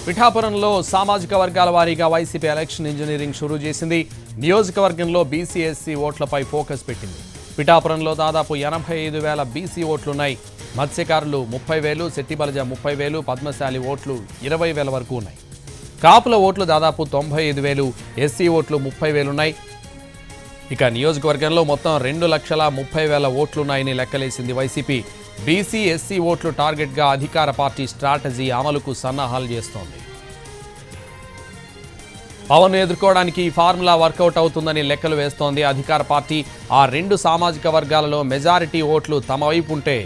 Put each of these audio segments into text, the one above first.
పిఠాపురంలో సామాజిక వర్గాల వారీగా వైసీపీ ఎలక్షన్ ఇంజనీరింగ్ షురూ చేసింది. నియోజకవర్గంలో బీసీ ఎస్సీ ఓట్లపై ఫోకస్ పెట్టింది. పిఠాపురంలో దాదాపు 85,000 బీసీ ఓట్లున్నాయి. మత్స్యకారులు 30,000, శెట్టిబలజ 30,000, పద్మశాలి ఓట్లు 20,000 వరకు ఉన్నాయి. కాపుల ఓట్లు దాదాపు 95,000, ఎస్సీ ఓట్లు 30,000 ఉన్నాయి. ఇక నియోజకవర్గంలో మొత్తం 2,30,000 ఓట్లున్నాయని లెక్కలేసింది వైసీపీ. బీసీ ఎస్సీ ఓట్లు టార్గెట్గా అధికార పార్టీ స్ట్రాటజీ అమలుకు సన్నాహాలు చేస్తోంది. పవన్ను ఎదుర్కోవడానికి ఈ ఫార్ములా వర్కౌట్ అవుతుందని లెక్కలు వేస్తోంది అధికార పార్టీ. ఆ రెండు సామాజిక వర్గాలలో మెజారిటీ ఓట్లు తమ వైపు ఉంటే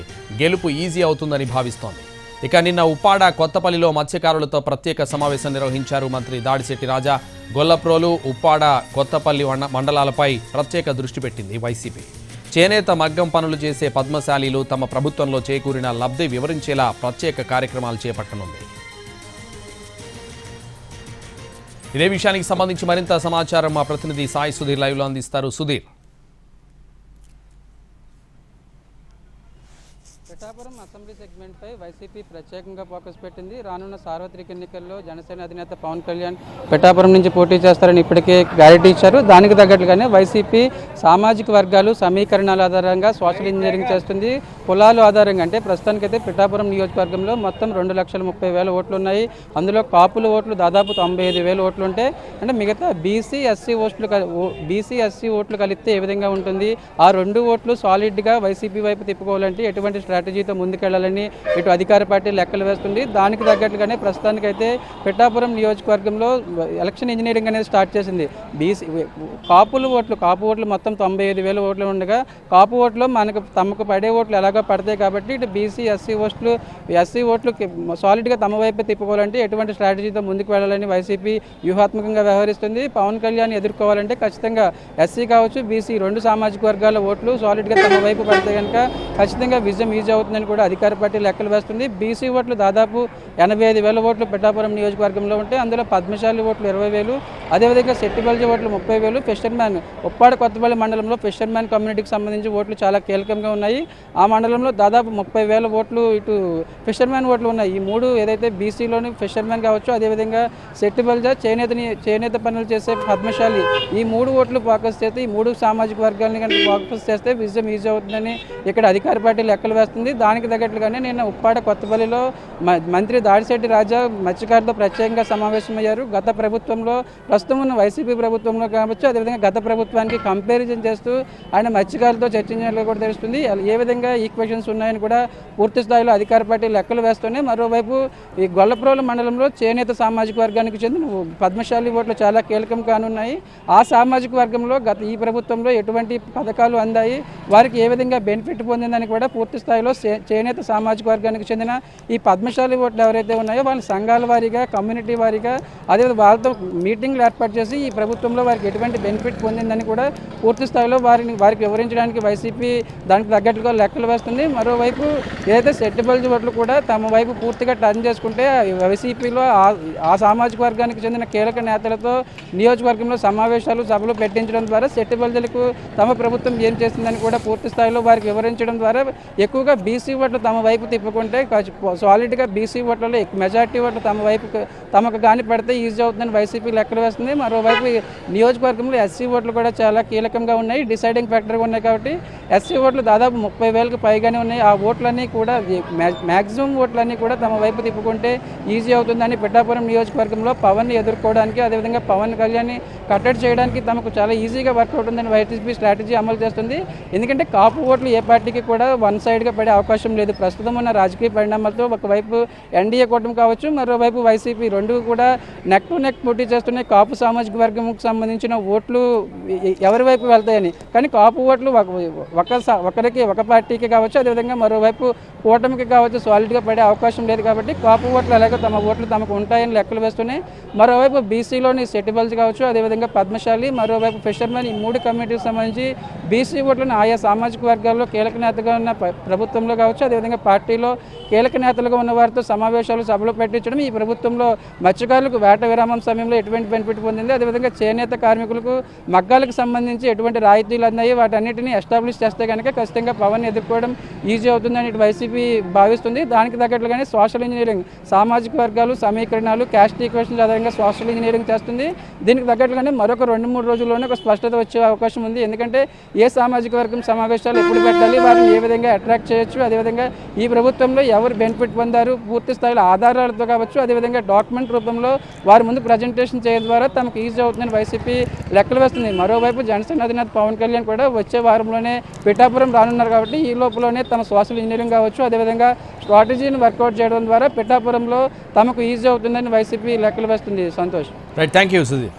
గెలుపు ఈజీ అవుతుందని భావిస్తోంది. ఇక నిన్న ఉప్పాడ, కొత్తపల్లిలో మత్స్యకారులతో ప్రత్యేక సమావేశం నిర్వహించారు మంత్రి దాడిశెట్టి రాజా. గొల్లప్రోలు, ఉప్పాడ, కొత్తపల్లి మండలాలపై ప్రత్యేక దృష్టి పెట్టింది వైసీపీ. చేనేత మగ్గం పనులు చేసే పద్మశాలీలు తమ ప్రభుత్వంలో చేకూరిన లబ్ధి వివరించేలా ప్రత్యేక కార్యక్రమాలు చేపట్టనుంది. ఇదే విషయానికి సంబంధించి మరింత సమాచారం మా ప్రతినిధి సాయి సుధీర్ లైవ్లో అందిస్తారు. సుధీర్, పిఠాపురం అసెంబ్లీ సెగ్మెంట్పై వైసీపీ ప్రత్యేకంగా ఫోకస్ పెట్టింది. రానున్న సార్వత్రిక ఎన్నికల్లో జనసేన అధినేత పవన్ కళ్యాణ్ పిఠాపురం నుంచి పోటీ చేస్తారని ఇప్పటికే క్లారిటీ ఇచ్చారు. దానికి తగ్గట్లుగానే వైసీపీ సామాజిక వర్గాలు సమీకరణాల ఆధారంగా సోషల్ ఇంజనీరింగ్ చేస్తుంది. కులాల ఆధారంగా అంటే ప్రస్తుతానికైతే పిఠాపురం నియోజకవర్గంలో మొత్తం 2,30,000 ఓట్లు ఉన్నాయి. అందులో కాపుల ఓట్లు దాదాపు 95,000 ఓట్లు ఉంటే అంటే మిగతా బీసీ ఎస్సీ ఓట్లు కలిపితే ఏ విధంగా ఉంటుంది? ఆ రెండు ఓట్లు సాలిడ్గా వైసీపీ వైపు తిప్పుకోవాలంటే ఎటువంటి స్ట్రాటజీతో ముందుకెళ్లాలని ఇటు అధికార పార్టీ లెక్కలు వేస్తుంది. దానికి తగ్గట్లుగానే ప్రస్తుతానికైతే పిఠాపురం నియోజకవర్గంలో ఎలక్షన్ ఇంజనీరింగ్ అనేది స్టార్ట్ చేసింది. కాపు ఓట్లు మొత్తం 95,000 ఓట్లు ఉండగా కాపు ఓట్లు తమకు పడే ఓట్లు ఎలాగో పడతాయి కాబట్టి ఇటు బీసీ ఎస్సీ ఓట్లు సాలిడ్గా తమ వైపు తిప్పుకోవాలంటే ఎటువంటి స్ట్రాటజీతో ముందుకు వెళ్ళాలని వైసీపీ వ్యూహాత్మకంగా వ్యవహరిస్తుంది. పవన్ కళ్యాణ్ ఎదుర్కోవాలంటే ఖచ్చితంగా ఎస్సీ కావచ్చు, బీసీ రెండు సామాజిక వర్గాల ఓట్లు సాలిడ్గా తమ వైపు పడితే కనుక ఖచ్చితంగా విజయం ఈజీ అవుతుందని కూడా అధికార పార్టీ లెక్కలు వేస్తుంది. బీసీ ఓట్లు దాదాపు 85,000 ఓట్లు పిఠాపురం నియోజకవర్గంలో ఉంటే అందులో పద్మశాలి ఓట్లు 20,000, అదేవిధంగా శెట్టిబల్జీ ఓట్లు 30,000, ఫిషర్మ్యాన్ ఉప్పాడ కొత్తపల్లి మండలంలో ఫిషర్మ్యాన్ కమ్యూనిటీకి సంబంధించి ఓట్లు చాలా కీలకంగా ఉన్నాయి. ఆ మండలంలో దాదాపు 30,000 ఓట్లు ఇటు ఫిషర్మ్యాన్ ఓట్లు ఉన్నాయి. ఈ మూడు ఏదైతే బీసీలోని ఫిషర్మ్యాన్ కావచ్చు, అదేవిధంగా శెట్టిబల్జా చేనేత పనులు చేసే పద్మశాలి, ఈ మూడు ఓట్లు ఫోకస్ చేస్తే, ఈ మూడు సామాజిక వర్గాలని కనుక ఫోకస్ చేస్తే విజయం ఈజీ అవుతుందని ఇక్కడ అధికార పార్టీ లెక్కలు వేస్తుంది. దానికి తగ్గట్లుగానే నిన్న ఉప్పాడ కొత్తపల్లిలో మంత్రి దాడిశెట్టి రాజా మత్స్యకారులతో ప్రత్యేకంగా సమావేశమయ్యారు. గత ప్రభుత్వంలో ప్రస్తుతం ఉన్న వైసీపీ ప్రభుత్వంలో కావచ్చు, అదేవిధంగా గత ప్రభుత్వానికి కంపారిజన్ చేస్తూ ఆయన మత్స్యకారులతో చర్చించినట్లు కూడా తెలుస్తుంది. ఏ విధంగా ఈక్వేషన్స్ ఉన్నాయని కూడా పూర్తి స్థాయిలో అధికార పార్టీ లెక్కలు వేస్తూనే మరోవైపు ఈ గొల్లప్రోలు మండలంలో చేనేత సామాజిక వర్గానికి చెందిన పద్మశాలి ఓట్లు చాలా కీలకం కానున్నాయి. ఆ సామాజిక వర్గంలో ఈ ప్రభుత్వంలో ఎటువంటి పథకాలు అందాయి, వారికి ఏ విధంగా బెనిఫిట్ పొందిందని కూడా పూర్తి స్థాయిలో చేనేత సామాజిక వర్గానికి చెందిన ఈ పద్మశాలి ఓట్లు ఎవరైతే ఉన్నాయో వాళ్ళ సంఘాల వారీగా, కమ్యూనిటీ వారీగా, అదేవిధంగా వాళ్ళతో మీటింగ్లు ఏర్పాటు చేసి ఈ ప్రభుత్వంలో వారికి ఎటువంటి బెనిఫిట్ పొందిందని కూడా పూర్తి స్థాయిలో వారికి వివరించడానికి వైసీపీ దానికి తగ్గట్టుగా లెక్కలు వేస్తుంది. మరోవైపు ఏదైతే శెట్టిబల్జీ ఓట్లు కూడా తమ వైపు పూర్తిగా టర్న్ చేసుకుంటే వైసీపీలో ఆ సామాజిక వర్గానికి చెందిన కీలక నేతలతో నియోజకవర్గంలో సమావేశాలు, సభలు పెట్టించడం ద్వారా శెట్టిబల్జీలకు తమ ప్రభుత్వం ఏం చేస్తుందని కూడా పూర్తి స్థాయిలో వారికి వివరించడం ద్వారా ఎక్కువగా బీసీ ఓట్లు తమ వైపు తిప్పుకుంటే సాలిడ్గా బీసీ ఓట్లలో మెజార్టీ ఓట్లు తమకు కానీ పడితే ఈజీ అవుతుందని వైసీపీ లెక్కలు వేస్తుంది. మరోవైపు నియోజకవర్గంలో ఎస్సీ ఓట్లు కూడా చాలా కీలకంగా ఉన్నాయి, డిసైడింగ్ ఫ్యాక్టర్గా ఉన్నాయి. కాబట్టి ఎస్సీ ఓట్లు దాదాపు 30,000కి పైగానే ఉన్నాయి. ఆ ఓట్లన్నీ కూడా మ్యాక్సిమం ఓట్లన్నీ కూడా తమ వైపు తిప్పుకుంటే ఈజీ అవుతుందని పిఠాపురం నియోజకవర్గంలో పవన్ని ఎదుర్కోవడానికి, అదేవిధంగా పవన్ కళ్యాణ్ని కట్టడి చేయడానికి తమకు చాలా ఈజీగా వర్కౌట్ ఉందని వైసీపీ స్ట్రాటజీ అమలు చేస్తుంది. ఎందుకంటే కాపు ఓట్లు ఏ పార్టీకి కూడా వన్ సైడ్గా పడే అవకాశం లేదు. ప్రస్తుతం ఉన్న రాజకీయ పరిణామాలతో ఒకవైపు ఎన్డీఏ కూటమి కావచ్చు, మరోవైపు వైసీపీ రెండు కూడా నెక్ టు నెక్ పోటీ చేస్తున్నాయి. కాపు సామాజిక వర్గంకు సంబంధించిన ఓట్లు ఎవరి వైపు వెళ్తాయని. కానీ కాపు ఓట్లు ఒక పార్టీకి కావచ్చు, అదేవిధంగా మరోవైపు కూటమికి కావచ్చు సాలిడ్గా పడే అవకాశం లేదు. కాబట్టి కాపు ఓట్లు ఎలాగో తమ ఓట్లు తమకు ఉంటాయని లెక్కలు వేస్తున్నాయి. మరోవైపు బీసీలోని శెట్టిబల్జీ కావచ్చు, అదేవిధంగా పద్మశాలి, మరోవైపు ఫిషర్మెన్, ఈ మూడు కమ్యూనిటీకి సంబంధించి బీసీ ఓట్లను ఆయా సామాజిక వర్గాల్లో కీలక నేతగా ఉన్న ప్రభుత్వంలో కావచ్చు, అదేవిధంగా పార్టీలో కీలక నేతలుగా ఉన్న వారితో సమావేశాలు సభలు పెట్టించడం ఈ ప్రభుత్వంలో మత్స్యకారులకు వేట విరామం సమయంలో ఎటువంటి బెనిఫిట్ పొందింది, అదేవిధంగా చేనేత కార్మికులకు మగ్గాలకు సంబంధించి ఎటువంటి రాయితీలు అన్నాయి, వాటన్నిటిని ఎస్టాబ్లిష్ చేస్తే కనుక ఖచ్చితంగా పవన్ ఎదుర్కోవడం ఈజీ అవుతుందని ఇటు వైసీపీ భావిస్తుంది. దానికి తగ్గట్లుగానే సోషల్ ఇంజనీరింగ్, సామాజిక వర్గాలు సమీకరణాలు, క్యాస్ట్ ఈక్వేషన్స్ ఆధారంగా సోషల్ ఇంజనీరింగ్ చేస్తుంది. దీనికి తగ్గట్లుగానే మరొక 2-3 రోజుల్లోనే ఒక స్పష్టత వచ్చే అవకాశం ఉంది. ఎందుకంటే ఏ సామాజిక వర్గం సమావేశాలు ఎప్పుడు పెట్టాలి, వారిని ఏ విధంగా అట్రాక్ట్ చేయొచ్చు, అదేవిధంగా ఈ ప్రభుత్వంలో ఎవరు బెనిఫిట్ పొందారు పూర్తి స్థాయిలో ఆధారాలతో కావచ్చు, అదేవిధంగా డాక్యుమెంట్ రూపంలో వారి ముందు ప్రజెంటేషన్ చేయడం ద్వారా తమకు ఈజీ అవుతుందని వైసీపీ లెక్కలు వేస్తుంది. మరోవైపు జనసేన అధినేత పవన్ కళ్యాణ్ కూడా వచ్చే వారంలోనే పిఠాపురం రానున్నారు కాబట్టి ఈ లోపలనే తమ సోషల్ ఇంజనీరింగ్ కావచ్చు, అదేవిధంగా స్ట్రాటజీని వర్కౌట్ చేయడం ద్వారా పిఠాపురంలో తమకు ఈజీ అవుతుందని వైసీపీ లెక్కలు వేస్తుంది. Santosh. Right, thank you Sudheer.